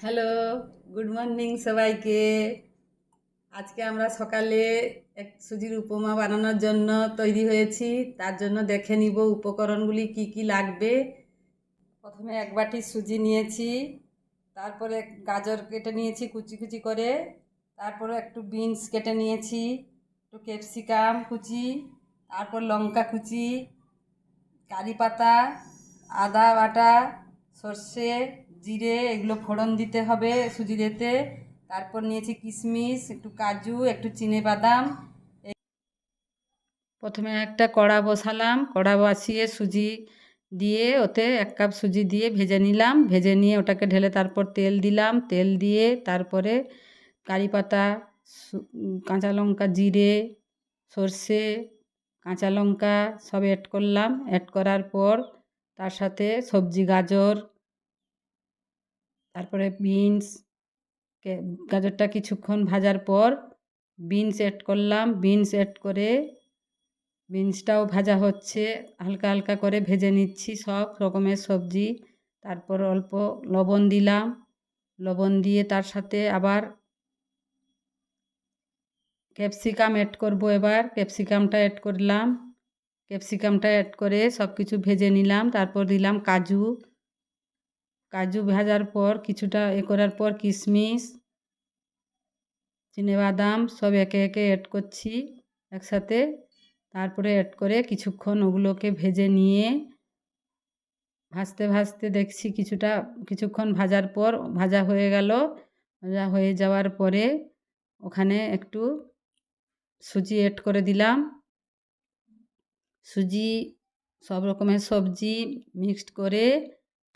Hello, good morning সবাইকে। আজকে আমরা সকালে সুজির উপমা বানানোর জন্য তৈরি হয়েছি। তার জন্য দেখে নিব উপকরণগুলি কি কি লাগবে। প্রথমে এক বাটি সুজি নিয়েছি, তারপরে গাজর কেটে নিয়েছি কুচি কুচি করে, তারপরে একটু বিনস কেটে নিয়েছি, একটু ক্যাপসিকাম কুচি, তারপর লঙ্কা কুচি, কারি পাতা, আদা বাটা, সর্ষে, জিরে এগুলো ফোড়ন দিতে হবে সুজি দিতে। তারপর নিয়েছি কিশমিশ, একটু কাজু, একটু চিনেবাদাম। প্রথমে একটা কড়া বসালাম, কড়া বসিয়ে সুজি দিয়ে ওতে 1 কাপ সুজি দিয়ে ভেজে নিলাম, ভেজে নিয়ে ওটাকে ঢেলে তারপর তেল দিলাম, তেল দিয়ে তারপরে কারি পাতা, কাঁচা লঙ্কা, জিরে, সর্ষে, কাঁচা লঙ্কা সব অ্যাড করলাম। অ্যাড করার পর তার সাথে সবজি গাজর, তারপরে বিনস, গাজরটা কিছুক্ষণ ভাজার পর বিনস অ্যাড করলাম। বিনস অ্যাড করে বিনসটাও ভাজা হচ্ছে, হালকা হালকা করে ভেজে নিচ্ছি সব রকমের সবজি। তারপর অল্প লবণ দিলাম, লবণ দিয়ে তার সাথে আবার ক্যাপসিকাম অ্যাড করব। এবার ক্যাপসিকামটা অ্যাড করলাম, ক্যাপসিকামটা অ্যাড করে সব কিছু ভেজে নিলাম। তারপর দিলাম কাজু, কাজু ভাজার পর কিছুটা করার পর কিশমিশ, চিনেবাদাম সব একে একে অ্যাড করছি একসাথে। তারপরে অ্যাড করে কিছুক্ষণ ওগুলোকে ভেজে নিয়ে ভাজতে ভাজতে দেখছি কিছুক্ষণ ভাজার পর ভাজা হয়ে গেল। ভাজা হয়ে যাওয়ার পরে ওখানে একটু সুজি অ্যাড করে দিলাম। সুজি, সব রকমের সবজি মিক্সড করে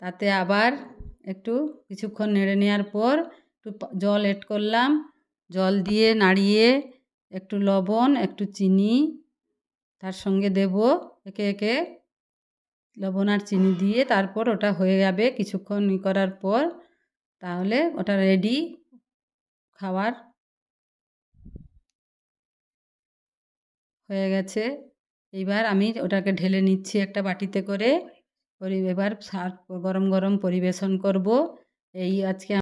তাতে আবার একটু কিছুক্ষণ নেড়ে নেওয়ার পর একটু জল অ্যাড করলাম। জল দিয়ে নাড়িয়ে একটু লবণ, একটু চিনি তার সঙ্গে দেব একে একে। লবণ আর চিনি দিয়ে তারপর ওটা হয়ে যাবে কিছুক্ষণ করার পর, তাহলে ওটা রেডি খাওয়ার হয়ে গেছে। এইবার আমি ওটাকে ঢেলে নিচ্ছি একটা বাটিতে করে। এবার গরম গরম পরিবেশন করব। এই আজকে